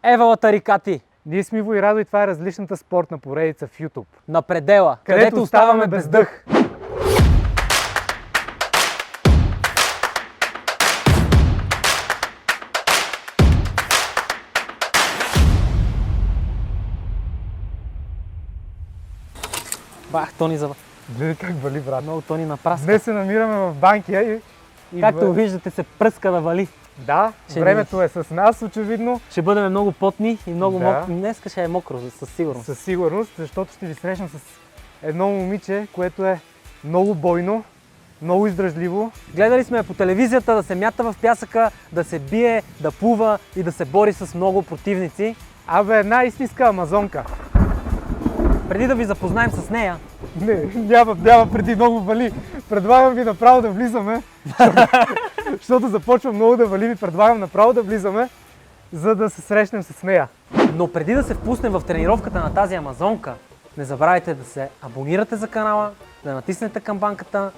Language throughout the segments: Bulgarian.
Евала тарикати! Ние сме Иво и Радо и това е различната спортна поредица в YouTube. На предела, Където оставаме без дъх. Бах, Тони за... Гледай как вали, брат. Много Тони напраска. Днес се намираме в Банкя и Както виждате, се пръска да вали. Да, времето е с нас, очевидно. Ще бъдем много потни и много Да. мокри. Днеска ще е мокро, със сигурност. Със сигурност, защото ще ви срещна с едно момиче, което е много бойно, много издръжливо. Гледали сме я по телевизията да се мята в пясъка, да се бие, да плува и да се бори с много противници. Абе, една истинска амазонка. Преди да ви запознаем с нея, Не, няма преди много вали. Предлагам ви направо да влизаме, защото започва много да вали. Ви предлагам направо да влизаме, за да се срещнем с нея. но преди да се впуснем в тренировката на тази амазонка, не забравяйте да се абонирате за канала, да натиснете камбанката,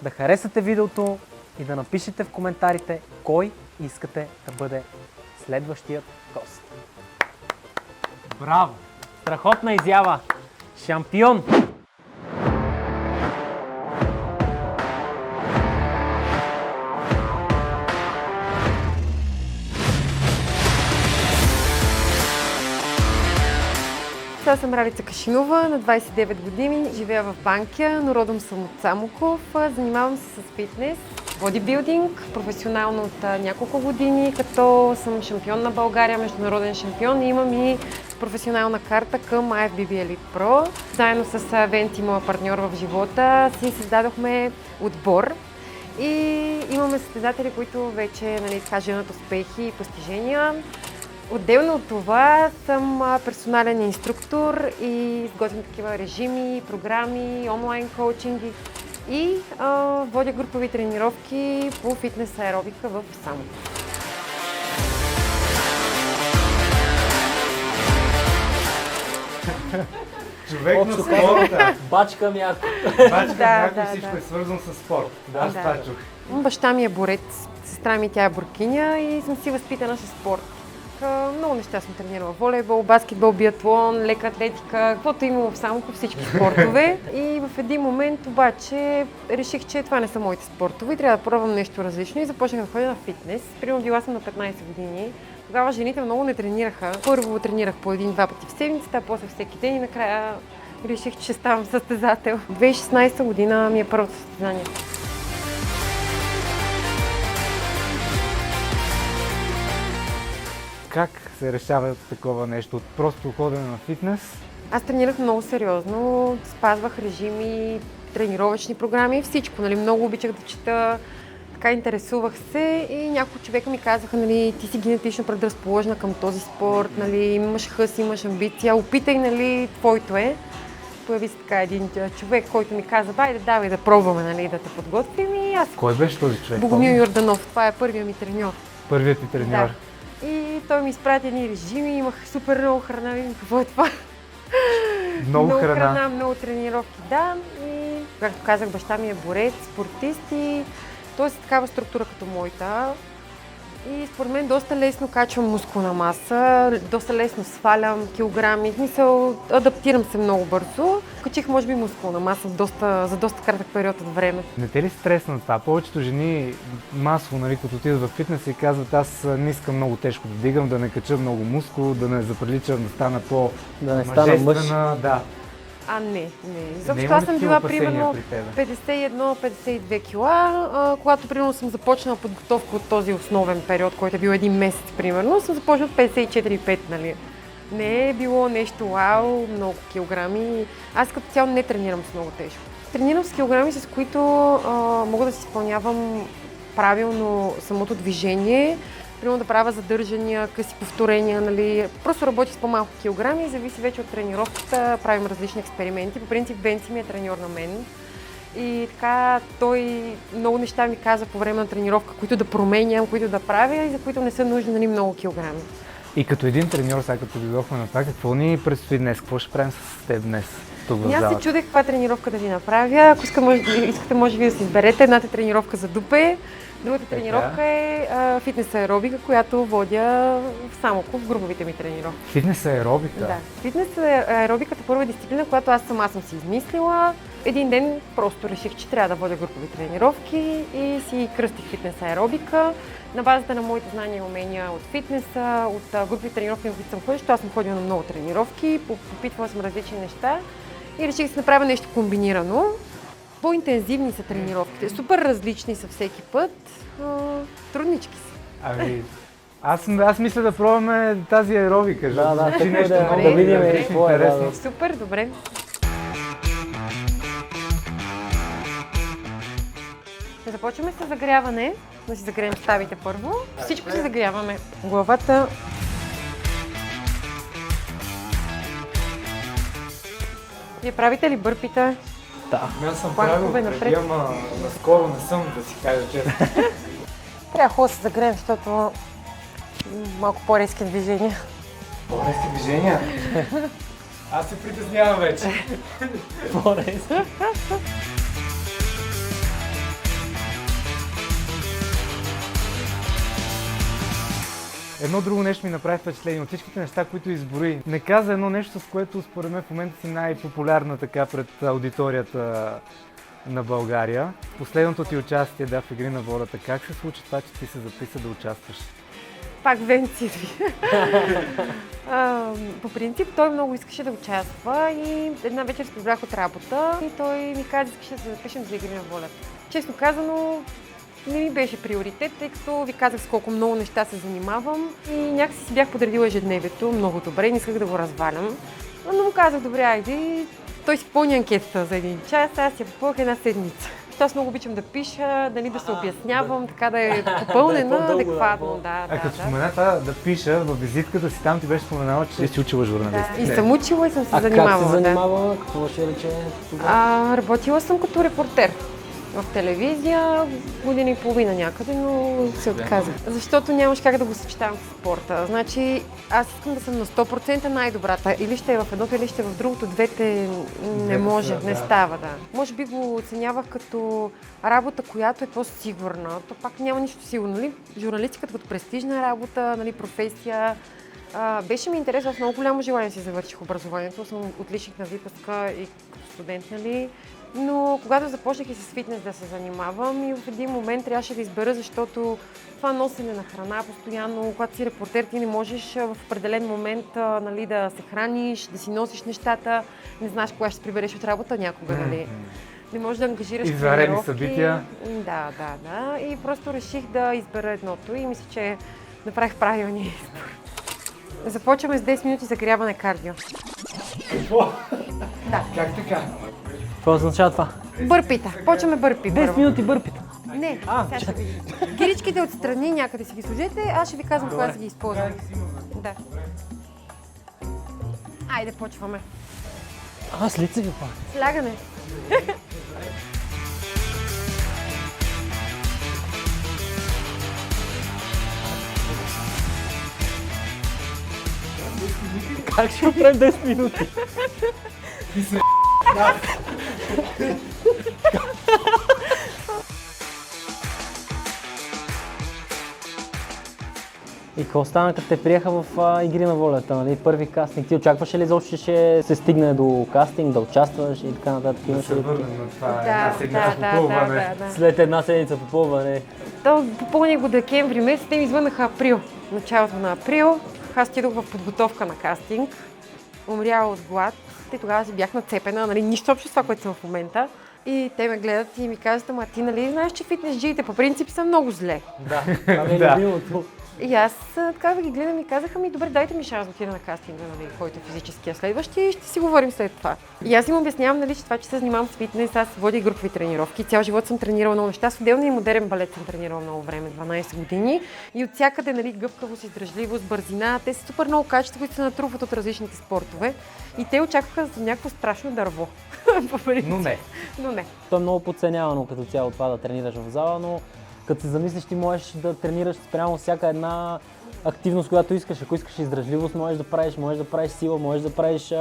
да харесате видеото и да напишете в коментарите кой искате да бъде следващият гост. Браво! Страхотна изява! Шампион! Аз съм Ралица Кашинова, на 29 години, живея в Банкя, но родом съм от Самоков. Занимавам се с фитнес, бодибилдинг, професионално от няколко години, като съм шампион на България, международен шампион и имам и професионална карта към IFBB Elite Pro. Заедно с Венти, моя партньор в живота, си създадохме отбор и имаме състезатели, които вече женат успехи и постижения. Отделно от това съм персонален инструктор и изготвям такива режими, програми, онлайн коучинги и водя групови тренировки по фитнес аеробика в Самоков. Човек на Общо спорта. Бачка мяко. Всичко е свързано с спорт. Аз Да. това чух. Баща ми е борец, сестра ми тя е буркиня и съм си възпитана с спорт. Много неща съм тренирала. Волейбол, баскетбол, биатлон, лека атлетика, каквото е имало в Самоков, всички спортове. И в един момент обаче реших, че това не са моите спортове и трябва да пробвам нещо различно и започнах да ходя на фитнес. Примерно била съм на 15 години. Тогава жените много не тренираха. Първо тренирах по един-два пъти в седмицата, после всеки ден и накрая реших, че ще ставам състезател. 2016 година ми е първото състезание. Как се решава такова нещо? От просто ходене на фитнес? Аз тренирах много сериозно, спазвах режими, тренировъчни програми, всичко. Много обичах да чета, така интересувах се и няколко човека ми казаха, ти си генетично предразположена към този спорт, имаш хъс, имаш амбиция, опитай, твоето е. Появи се така един човек, който ми каза, давай да пробваме, да те подготвим и аз. Кой беше този човек? Богомил Йорданов, това е първият ми треньор. Първият ти треньор. Да. И той ми изпрати едни режими, имах супер много храна, какво е това? Много храна, много тренировки, да. И, както казах, баща ми е борец, спортист и той е такава структура като моята. И според мен доста лесно качвам мускулна маса, доста лесно свалям килограми, в смисъл адаптирам се много бързо. Качих може би мускулна маса за доста кратък период от време. Не те ли стресна това? Повечето жени масово, като отидат в фитнес и казват, аз не искам много тежко да дигам, да не кача много мускул, да не заприличам, да стана по-мъжествена. Да. Не. Защото аз съм била примерно 51-52 кила. Когато примерно съм започнала подготовка от този основен период, който е бил един месец примерно, съм започнала от 54-5, Не е било нещо вау, много килограми. Аз като цяло не тренирам с много тежко. Тренирам с килограми, с които мога да си изпълнявам правилно самото движение, примерно да правя задържания, къси повторения, Просто работя с по-малко килограми и зависи вече от тренировката, правим различни експерименти. По принцип Венци ми е треньор на мен и така той много неща ми каза по време на тренировка, които да променям, които да правя и за които не са нужни много килограми. И като един треньор, сега като дойдохме на това, какво ни предстои днес? Какво ще правим с теб днес? Тук в И аз залата? се чудех каква тренировка да ви направя. Ако искате, може би да си изберете. Едната тренировка за дупе, другата тренировка е фитнес аеробика, която водя в Самоков, в груповите ми тренировки. Фитнес аеробика? Да. Фитнес аеробиката първа дисциплина, която аз сама съм си измислила. Един ден просто реших, че трябва да водя групови тренировки и си кръстих фитнес аеробика. На базата на моите знания и умения от фитнеса, от групови тренировки, на които съм ходила, защото аз съм ходила на много тренировки, попитвала съм различни неща и реших да си направя нещо комбинирано. По-интензивни са тренировките, супер различни са всеки път, труднички са. Ами, аз мисля да пробваме тази аеробика. Да, Звучи нещо да много видим интересно. какво е. Да. Супер, добре. Започваме с загряване. Да си загреем ставите първо. Всичко си загряваме. Главата. Вие правите ли бърпите? Да. Аз съм Планкове правил напред. преди, ама наскоро не съм, да си кажа честно. Трябва хубаво да се загреем, защото малко по-резки движения. По-резки движения? Аз се притеснявам вече. Едно друго нещо ми направи впечатление. От всичките неща, които изброи, не каза едно нещо, с което според мен в момента си най-популярна така пред аудиторията на България. Последното ти участие в Игри на волята. Как се случи това, че ти се записа да участваш? Пак Венци идви. По принцип той много искаше да участва и една вечер се прибрах от работа и той ми каза, искаше да се запишем за Игри на волята. Честно казано, не ми беше приоритет, тъй като ви казах с колко много неща се занимавам и някакси си бях подредила ежедневието много добре, не исках да го развалям. Но му казах, добре, айде, той си попълни анкетата за един час, аз я попълнях една седмица. Аз много обичам да пиша, дали да се обяснявам, така да е попълнена адекватно. А като спомена това да пиша, във визитката си там ти беше споменала, че си учила журналист. Да, и съм учила и съм се А занимавала. как се занимава? Какво ще рече тогава? Работила съм като репортер в телевизия, година и половина някъде, но се отказах. Защото нямаш как да го съчетавам с спорта. Значи аз искам да съм на 100% най-добрата. Или ще е в едното, или ще е в другото. Двете не може, не става, да. Може би го оценявах като работа, която е по-сигурна. То пак няма нищо сигурно. Нали? Журналистиката като престижна работа, нали, професия. Беше ми интересно, аз много голямо желание си завърших образованието. Съм отличник на випуска и като студент, нали. Но когато започнах и с фитнес да се занимавам и в един момент трябваше да избера, защото това носене на храна постоянно, когато си репортер, ти не можеш в определен момент нали, да се храниш, да си носиш нещата, не знаеш кога ще се прибереш от работа някога, нали. Не можеш да ангажираш извънредни събития. Да. И просто реших да избера едното и мисля, че направих правилния избор. Започваме с 10 минути загряване кардио. Какво? Да. Как така? Какво означава това? Бърпита. Почваме бърпи. 10 минути бърпита. Не, сега ще видим. Гиричките отстрани някъде си ги сложете, аз ще ви казвам кога си ги използвам. Да. Айде, почваме. С лице ви пак. Слягане. Как ще направим 10 минути? И какво стана, като те приеха в Игри на волята, нали? Първи кастинг. Ти очакваше ли изобщо, че ще се стигне до кастинг, да участваш и така нататък? Да се върнем на това една седмица попълване. Да. След една седмица попълване. То попълних го декември месец, те ми извъннаха април. Началото на април. Аз отидох в подготовка на кастинг. Умряла от глад. Те тогава си бях нацепена, нали, нищо общо с това, което съм в момента. И те ме гледат и ми казват, ама ти нали знаеш, че фитнес джиите по принцип са много зле. Да, това ми е Да. любимото. И аз така да ги гледам и казаха ми, добре, дайте ми шанс да отида на кастинга, нали, който е физическия следващ и ще си говорим след това. И аз им обяснявам, нали, че това, че се занимавам с фитнес, аз водя и групови тренировки. Цял живот съм тренирала много неща. С отделния и модерен балет съм тренирала много време, 12 години. И от всякъде, нали, гъвкавост, издръжливост, бързина, те са супер много качества, които се натрупват от различните спортове. И те очакваха за някакво страшно дърво. Но не. То е много подценявано като цяло това да тренираш в зала, но като се замислиш, ти можеш да тренираш спрямо всяка една активност, която искаш. Ако искаш издръжливост, можеш да правиш сила, можеш да правиш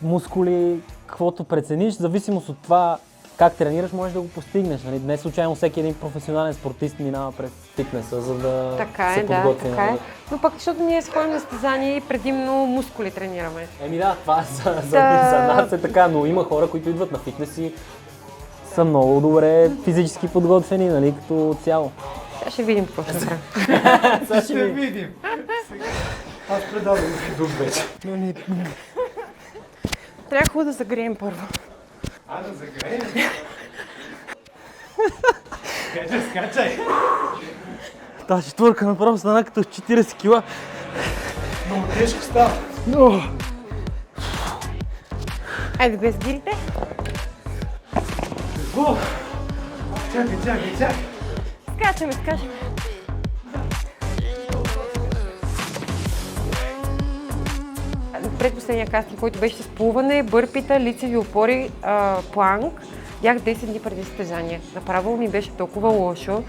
мускули, каквото прецениш. В зависимост от това как тренираш, можеш да го постигнеш. Нали? Не случайно всеки един професионален спортист минава през фитнеса, за да се подготви. Така е. Но пък, защото ние ходим на състезания и предимно мускули тренираме. Това за нас е така, но има хора, които идват на фитнес и са много добре физически подготвени, нали, като цяло. Сега ще видим какво ще направим. Ще видим. Аз предавам дух вече. Трябва да загреем първо. Да загреем? Скачай! Тази четвърка направо стана като 40 кила. Много тежко става. Айде без гирите. Чакай. Скачаме. Предпоследния кастинг, който беше с плуване, бърпита, лицеви опори, планк, бях 10 дни преди състезание. Направо ми беше толкова лошо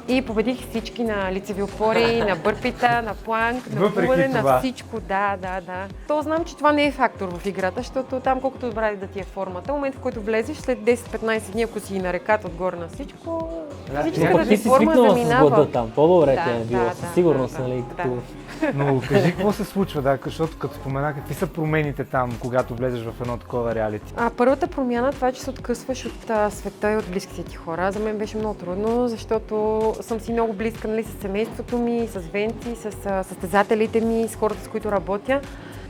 и победих всички на лицеви опори, на бърпита, на планк, на плуване, на всичко. Да. То знам, че това не е фактор в играта, защото там колкото добра да ти е формата, в момента в който влезеш, след 10-15 дни, ако си на реката отгоре на всичко, физическата ти форма заминава. С глада там, по-добре ти е било, със сигурност, нали, като... Но кажи какво се случва, защото като спомена, какви са промените там, когато влезеш в едно такова реалити? Първата промяна, това е, че се откъсваш от света и от близките ти хора. За мен беше много трудно, защото съм си много близка, нали, с семейството ми, с Венци, с състезателите ми, с хората, с които работя.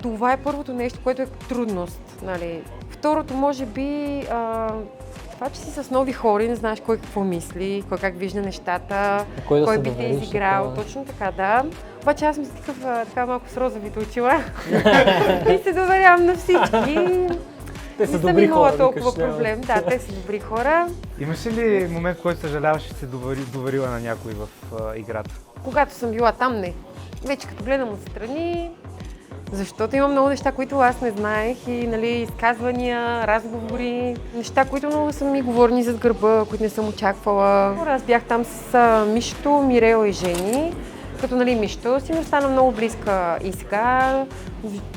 Това е първото нещо, което е трудност. Нали. Второто, може би, това, че си с нови хора и не знаеш кой какво мисли, кой как вижда нещата, кой би те изиграл. Точно така, да. Обаче аз ми така малко с розовите очила и се доверявам на всички. Те са добри хора. Не съм толкова проблем. Да, те са добри хора. Имаш ли момент, в който съжаляваш, че се доверила на някой в играта? Когато съм била там, не. Вече като гледам отстрани, защото има много неща, които аз не знаех и, нали, изказвания, разговори, неща, които много са ми говорени зад гърба, които не съм очаквала. Аз бях там с Мишто, Мирела и Жени. Като, нали, Мишто си ми остана много близка и сега.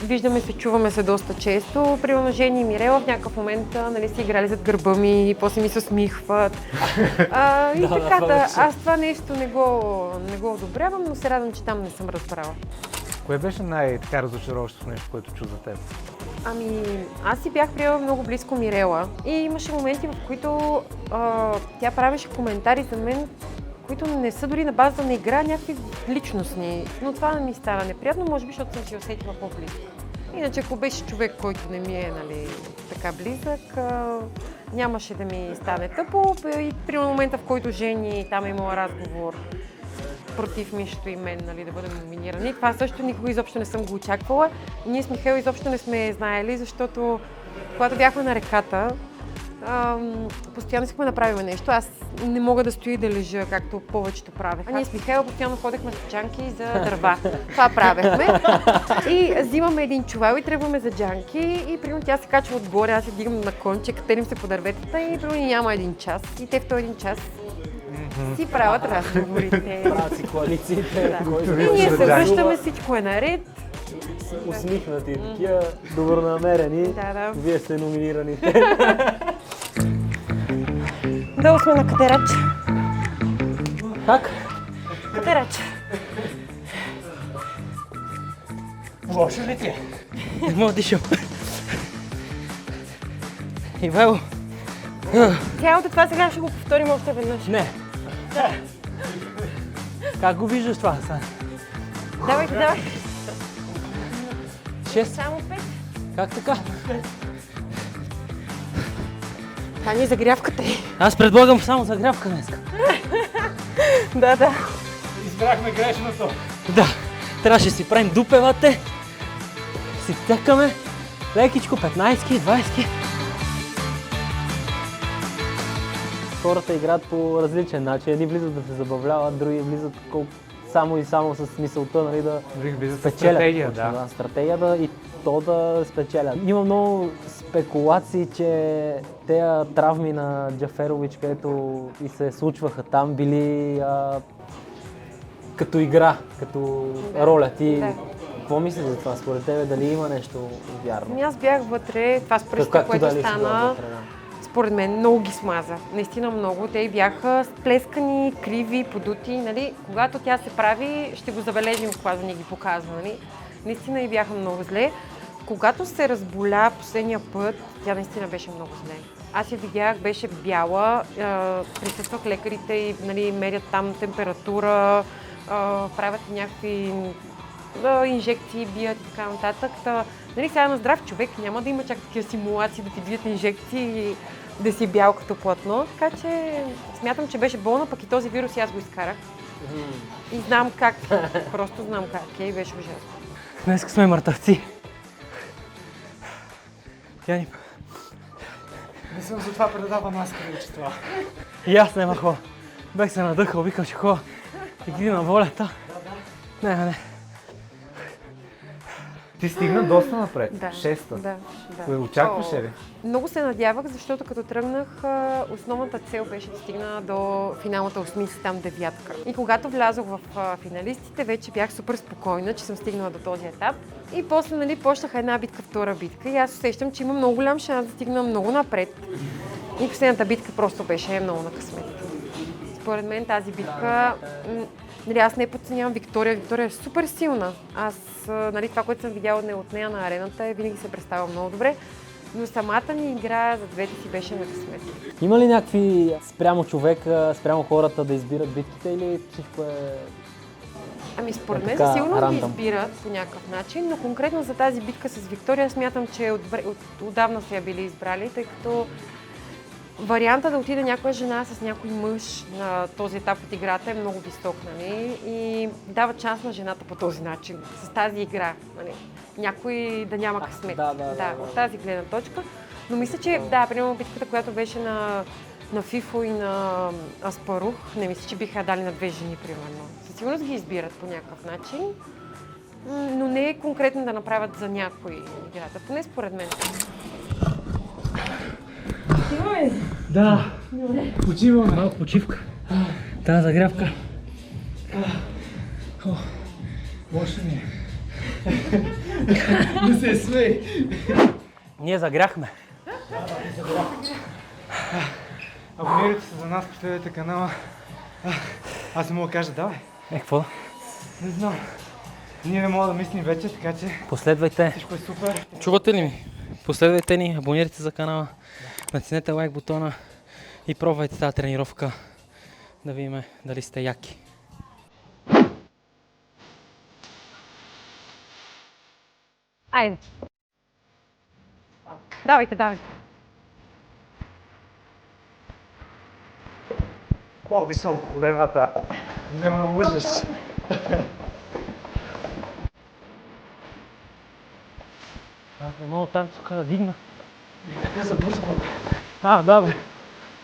Виждаме се, чуваме се доста често. Примерно Жени и Мирела в някакъв момент, нали, си играли зад гърба ми и после ми се усмихват. И така, аз това нещо не го одобрявам, но се радвам, че там не съм разбрала. Кое беше най-така разочароващото нещо, което чу за теб? Аз си бях приела много близко Мирела и имаше моменти, в които тя правеше коментари за мен, които не са дори на база на игра, някакви личностни. Но това не ми стана неприятно, може би, защото съм си усетила по-близко. Иначе, ако беше човек, който не ми е, нали, така близък, нямаше да ми стане тъпо. И при момента, в който Жени там е имала разговор против Мишто и мен, нали, да бъдем номинирани. Това също никога изобщо не съм го очаквала. Ние с Михаил изобщо не сме знаели, защото когато бяхме на реката, постоянно искахме да направим нещо. Аз не мога да стоя и да лежа, както повечето правех. Ние с Михаил постоянно ходехме с джанки за дърва. Това правехме. И взимаме един чувал и тръгваме за джанки и примерно тя се качва отгоре, аз се дигам на конче, катерим се по дърветата и примерно няма един час. И те в този един час си правят разговорите. Правят си коалициите. И ние се връщаме, всичко е наред. Усмихнати, такива добронамерени. Да. Вие сте номинираните. Долу сме на катерач. Как? Катерач. Лошо ли ти е? Не мога дишам. Ивайло. Цялото това сега ще го повторим още веднъж. Не. Как го виждаш това, Сан? Давай. 6. Само 5. Как така? Това ни е загрявката. Аз предлагам само загрявка днес. Да. Избрахме грешното. Да. Трябваше да си правим дупелате. Си тъкаме. Лекичко, 15-ки, 20-ки. Хората играят по различен начин. Едни влизат да се забавляват, други влизат само и само с мисълта, нали, да спечелят. Стратегия, да. Стратегия и то да спечелят. Има много спекулации, че тези травми на Джаферович, където и се случваха там, били Като игра, като роля. Ти Да. какво мислиш за това? Според тебе дали има нещо вярно? Аз бях вътре, това според Както което дали си била стана, вътре, да. според мен много ги смаза. Наистина много. Те бяха сплескани, криви, подути. Нали? Когато тя се прави, ще го забележим, когато ни ги показва. Нали? Наистина и бяха много зле. Когато се разболя последния път, тя наистина беше много зле. Аз я видях, беше бяла, присъствах лекарите и нали, мерят там температура, правят някакви инжекции, бият и така нататък. Нали, сега на здрав човек няма да има чак такива симулации да ти бият инжекции и да си бял като платно. Така че смятам, че беше болна, пък и този вирус и аз го изкарах. И знам как, просто знам как и беше ужасно. Днес сме мъртъвци. Тя ни... Не съм за това предава маскара, че това. И аз няма хора. Бех се надъхал, викам, ще хора. И ги на волята. Не. Ти стигна доста напред. Да. Шеста. Да. Очакваше ли? Много се надявах, защото като тръгнах, основната цел беше да стигна до финалната осмица, там девятка. И когато влязох в финалистите, вече бях супер спокойна, че съм стигнала до този етап. И после, нали, почнаха една битка, втора битка и аз усещам, че има много голям шанс да стигна много напред. И последната битка просто беше много на късмет. Според мен тази битка, нали, аз не подценявам Виктория. Виктория е супер силна. Аз, нали, това, което съм видяла от нея на арената, винаги се представя много добре. Но самата ни игра за двете си беше на късмет. Има ли някакви спрямо човека, спрямо хората да избират битките или всичко е... Ами според мен така, със сигурност ги рандъм. избират по някакъв начин, но конкретно за тази битка с Виктория смятам, че отдавна са я били избрали, тъй като варианта да отиде някоя жена с някой мъж на този етап от играта е много висок, нали? И дава шанс на жената по този начин, с тази игра, нали? Някой да няма късмет. Да. От тази гледна точка. Но мисля, че да, примерно битката, която беше на Фифо и на Аспарух, не мисля, че биха дали на две жени, примерно. Със сигурност ги избират по някакъв начин, но не е конкретно да направят за някой играта, поне според мен. Да, почиваме. Малко почивка. Тази загрявка. Лошо ми е. Не се смей. Ние загряхме. Абонирайте се за нас, последвайте канала. Аз не мога да кажа давай. Какво? Не знам. Ние не мога да мислим вече, така че Последвайте. всичко е супер. Чувате ли ми? Последвайте ни, абонирайте се за канала, натиснете лайк бутона и пробвайте тази тренировка да видим дали сте яки. Айде! Давайте! По-високо колената. Няма да лъжеш. Аз не мога там тук да дигна. Те забързвам. Да бе.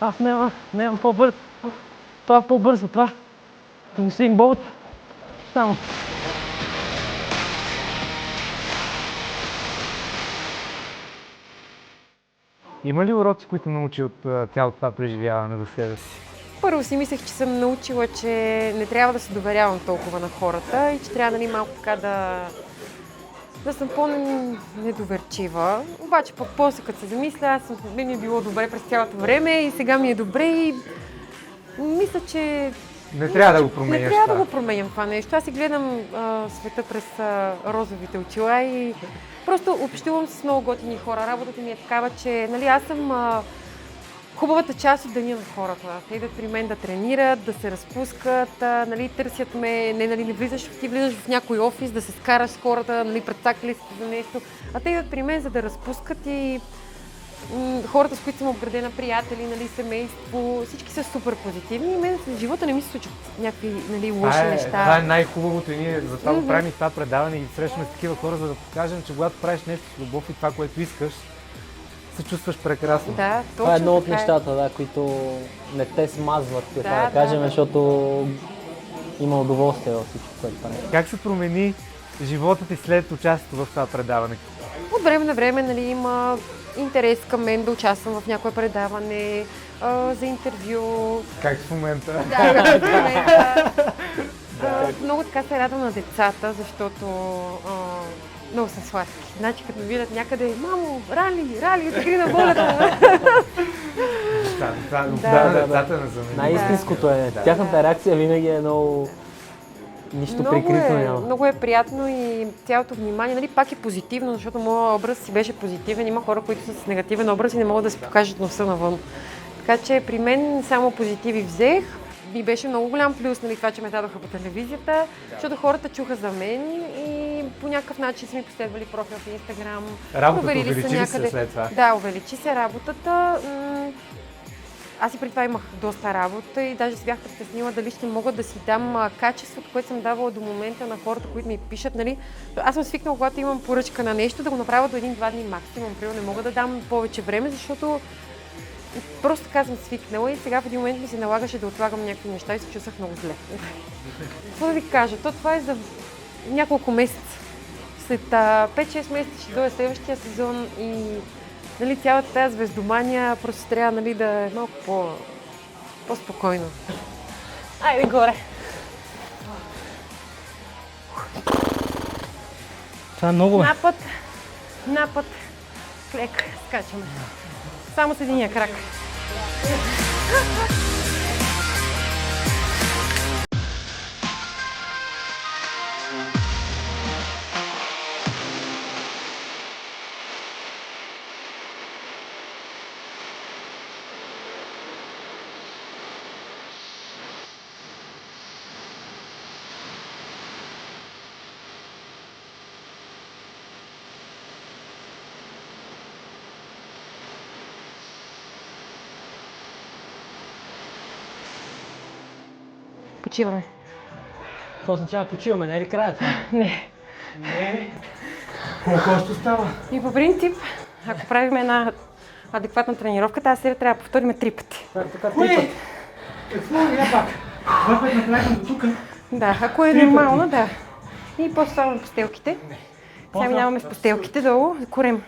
Аз нямам по-бързо. Това е по-бързо, това. Усейн Болт. Само. Има ли уроци, които научи от цялото това преживяване за себе си? Първо си мислех, че съм научила, че не трябва да се доверявам толкова на хората и че трябва, нали, малко така да съм по-недоверчива. Обаче пък после като се замисля, ми е било добре през цялото време и сега ми е добре и мисля, че Не трябва да го променяш не трябва това. да го променям това нещо. Аз си гледам света през розовите очила и просто общувам с много готини хора. Работата ми е такава, че, нали, аз съм хубавата част от деня на хората. Те идват при мен да тренират, да се разпускат, нали, търсят ме, не влизаш, ти влизаш в някой офис, да се скараш с хората, нали, прецакали се за нещо, а те идват при мен, за да разпускат и хората, с които съм обградена, приятели, нали, семейство, всички са супер позитивни и мен в живота не ми се случват някакви, нали, лоши неща. Това е най-хубавото и ние затова го правим и това предаване и ги срещаме с такива хора, за да покажем, че когато правиш нещо с любов и това, което искаш, се чувстваш прекрасно. Да, точно Това е едно от така нещата, да, които не те смазват, така Да, да кажем, да. защото има удоволствие във всичко, което правиш. Как се промени живота ти след участието в това предаване? От време на време, нали, има интерес към мен да участвам в някое предаване, за интервю. Как в момента? Да, в момента. Много така се радвам на децата, защото много са сладки. Значи като ме видят някъде, мамо, рали, игри на волята. Децата не са ми. Най-истинското е. Тяхната реакция винаги е много... Нищо прикрито няма. Много е приятно и цялото внимание, нали, пак е позитивно, защото моят образ си беше позитивен. Има хора, които са с негативен образ и не могат да си покажат носа навън. Така че при мен само позитиви взех. Ми беше много голям плюс, нали, това, че ме дадоха по телевизията, защото хората чуха за мен и по някакъв начин са ми последвали профил в Инстаграм. Работата увеличи ли се след това? Да, увеличи се работата. Аз и преди това имах доста работа и даже си бях притеснила дали ще мога да си дам качеството, което съм давала до момента на хората, които ми пишат. Нали. Аз съм свикнала, когато имам поръчка на нещо, да го направя до 1-2 дни максимум. Примерно не мога да дам повече време, защото просто така съм свикнала и сега в един момент ми се налагаше да отлагам някакви неща и се чувствах много зле. Какво да ви кажа? Това е за няколко месеца. След 5-6 месеца ще дойде следващия сезон и нали, цялата тази звездомания просто трябва нали, да е малко по-спокойно. Айде горе! Това е много Напът, клек, скачаме. Само с единия крак. Почиваме. Какво означава почиваме, не е ли края това? Не. Колко още остава? И по принцип, ако правим една адекватна тренировка, тази серия трябва да повторим 3 пъти. Какво е пак? Това път направихме до тук. Да, ако е нормално, да. И после слагаме постелките. Сега минаваме с постелките долу, корем.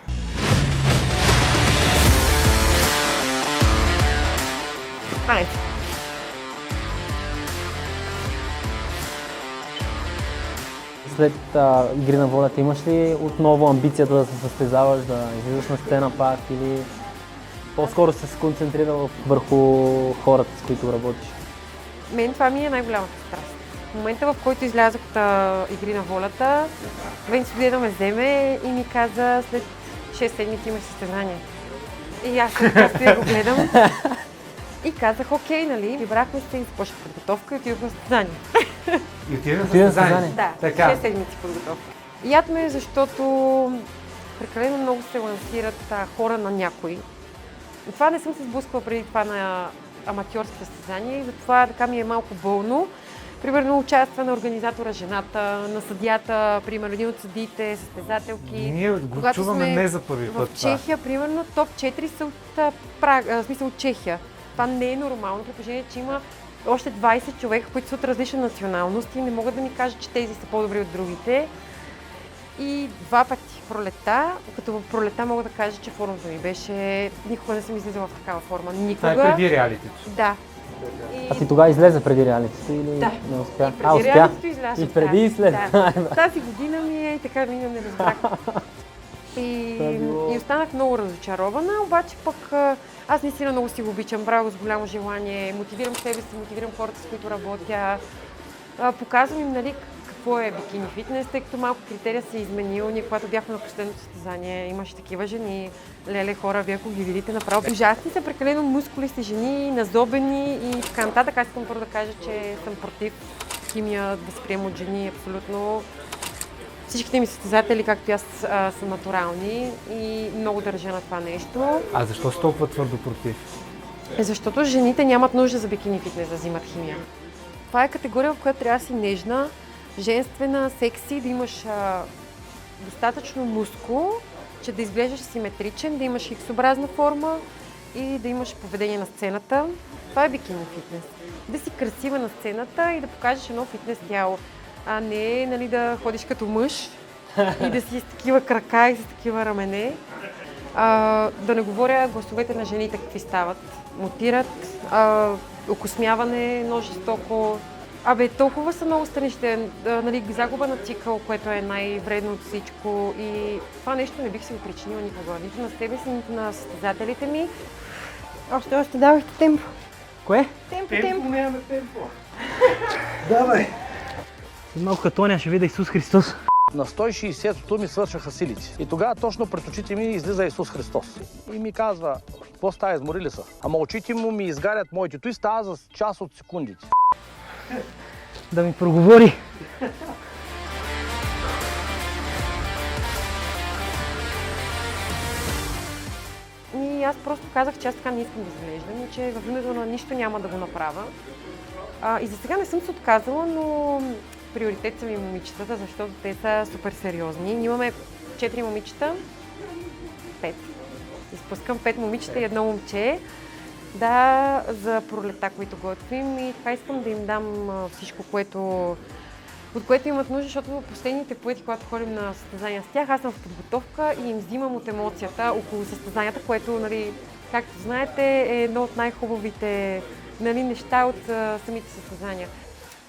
Айде. След игри на волята имаш ли отново амбицията да се състезаваш, да излизаш на сцена пак или по-скоро се концентрирал върху хората, с които работиш? Мен това ми е най-голямата страст. В момента, в който излязох от игри на волята, Венци дойде да ме вземе и ми каза след 6 седмици имаш състезание. И аз просто я го гледам и казах окей, нали, вибрахме се и започнах подготовка и отидох на състезание. И отиде на състезание? Да, така. 6 седмици подготовка. Яд ме, защото прекалено много се лансират хора на някой. Това не съм се сблъсквала преди това на аматьорски състезания и затова така ми е малко болно. Примерно участва на организатора жената, на съдията, примерно един от съдиите, състезателки. Ние го чуваме не за първи път. В Чехия, примерно, топ 4 са от от Чехия. Това не е нормално, при положение, че има още 20 човека, които са от различни националности. Не могат да ми кажат, че тези са по-добри от другите. И 2 пъти пролета, като в пролета мога да кажа, че формата ми беше... Никога не съм излизала в такава форма. Никога. Това е преди реалитито. Да. А ти тогава излезе преди реалитето или Да. не успя? И преди реалитето излязох. И преди и след. Да. Тази година ми е и така ми не разбрах. И останах много разочарована, обаче пък аз наистина много си го обичам, правя го с голямо желание, мотивирам себе си, мотивирам хората, с които работя. Показвам им, нали, какво е бикини фитнес, тъй като малко критерия се е изменил. Ние, когато бяхме на последното състезание, имаше такива жени, леле хора, вие ако ги видите направо. Ужасни са, прекалено мускулисти жени, назобени и така нататък. Аз искам първо да кажа, че съм против химия да се приема от жени, абсолютно. Всичките ми състезатели, както и аз, са натурални и много държа на това нещо. А защо си толкова твърдо против? Защото жените нямат нужда за бикини фитнес да взимат химия. Това е категория, в която трябва да си нежна, женствена, секси, да имаш достатъчно мускул, че да изглеждаш симетричен, да имаш иксообразна форма и да имаш поведение на сцената. Това е бикини фитнес. Да си красива на сцената и да покажеш едно фитнес тяло, а не, нали, да ходиш като мъж и да си с такива крака и с такива рамене. Да не говоря гласовете на жените какви стават. Мутират, окосмяване, много жестоко. Абе, толкова са много странични, нали, загуба на цикъл, което е най-вредно от всичко и това нещо не бих си го причинила никога. Нито на себе си, нито на състезателите ми. Още давахте темпо. Кое? Темпо. Нямаме темпо. Давай! Малко като Тоня ще видя Исус Христос. На 160-то ми свършаха силите. И тогава точно пред очите ми излиза Исус Христос. И ми казва, какво става, изморили са? Ама очите му ми изгарят моите. Той става за част от секундите. Да ми проговори. И аз просто казах, че аз така не искам да изглеждам и че в името на нищо няма да го направя. И за сега не съм се отказала, но приоритет са ми момичетата, защото те са супер сериозни. Ние имаме 4 момичета, 5. Изпускам 5 момичета и едно момче. Да, за пролета, които готвим и така искам да им дам всичко, от което имат нужда, защото последните пъти, когато ходим на състезания с тях, аз съм в подготовка и им взимам от емоцията около състезанията, което, нали, както знаете, е едно от най-хубавите, нали, неща от самите състезания.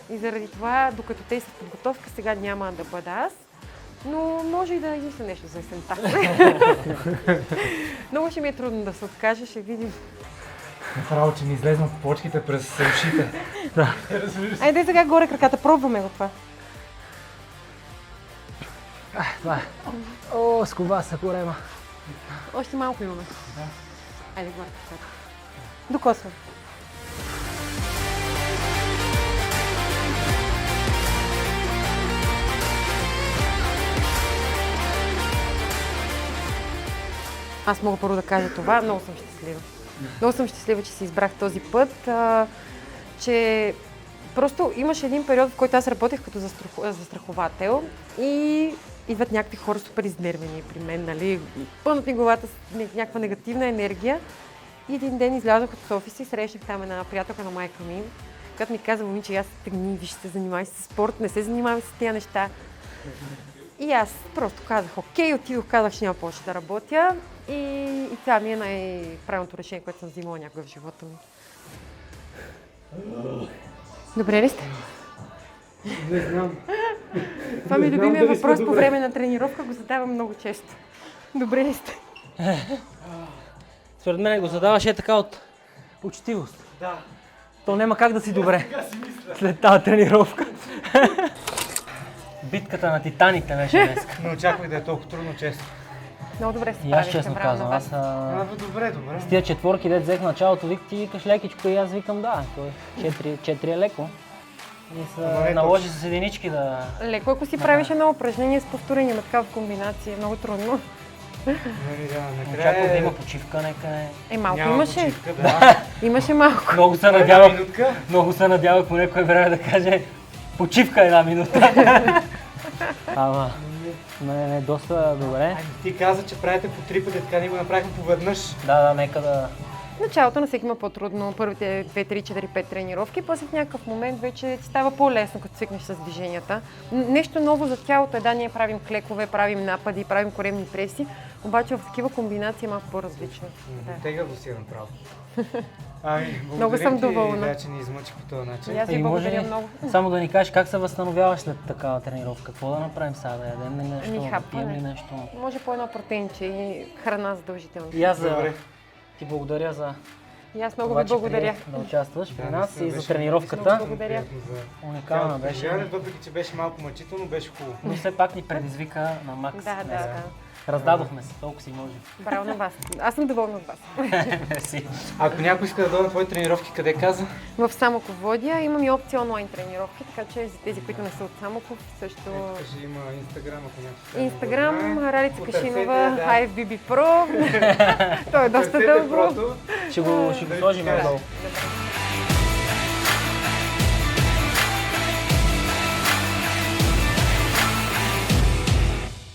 И заради това, докато те са в подготовка, сега няма да бъда аз, но може и да измисля нещо за есента. Много ще ми е трудно да се откажа, ще видим. Направо, че ми излезнат почките през ушите. Да. Айде сега горе краката, пробваме го това. Това е. О, с коваса, корема. Още малко имаме. Айде горе краката. Докосвам. Аз мога първо да кажа това, много съм щастлива. Много съм щастлива, че си избрах този път, че просто имаше един период, в който аз работех като застраховател и идват някакви хора супер изнервени при мен, нали, пълнат ми главата с някаква негативна енергия. И един ден излязох от офиса и срещнах там една приятелка на майка ми, която ми каза, момиче, аз тегни, виж, се занимавай с спорт, не се занимавай с тези неща. И аз просто казах, окей, отидох, казах, че няма повече да работя и това ми е най-правилното решение, което съм взимала някога в живота ми. Добре ли сте? Не знам. Това ми е любимия въпрос по време на тренировка, го задавам много често. Добре ли сте? Според мен го задаваш така от учтивост. Да. То няма как да си добре след тази тренировка. Битката на титаните беше днес. Не очаквах да е толкова трудно, често. Много добре се И аз справихте, честно браво на казвам, вас. аз Добре, добре. с тия четворки, дет взех началото, ти викаш лекичко и аз викам да, той 4 е леко. И се наложи с единички да... Леко, ако си правиш едно упражнение с повторение на такава комбинация, е много трудно. Очаквах да има почивка, нека не. Малко Няма имаше. почивка, да. Имаше малко. Много се надявах по някое време да каже почивка 1 минута. Ама, не, доста добре. Ти каза, че правите по 3 пъти, така ние го направихме поведнъж. Да, нека да... В началото на всеки има по-трудно, първите 2, 3, 4, 5 тренировки, после в някакъв момент вече ти става по-лесно, като свикнеш с движенията. Нещо ново за тялото е, да, ние правим клекове, правим напади, правим коремни преси, обаче в такива комбинации е малко по-различно. Тега го си е направо. Много съм доволна. Да, че ни измъчи по този начин. И аз ви И може благодаря ли много. само да ни кажеш как се възстановяваш след такава тренировка? Какво да направим сега? Да ядем ли нещо? Ами, Да хапване. пием ли нещо? Може по едно протеинче и храна задължително. И аз Добре. ти благодаря за И аз много това, ви че благодаря. прие да участваш при Да, нас наистина и за беше тренировката. Благодаря. Уникална беше. Въпреки, че беше малко мъчително, беше хубаво. Но все пак ни предизвика на макс Да, днес. да. Раздадохме се, толкова си може. Браво на вас. Аз съм доволна от вас. Мерси. Ако някой иска да дойде на твои тренировки, къде каза? В Самоков водя имам и опция онлайн тренировки, така че за тези, които не са от Самоков, също Ще има Инстаграм, ако някой. Инстаграм, Ралица Потърсете, Кашинова, да. IFBB Pro. Той е доста дълго. Ще го сложим Да. надолу. Добре.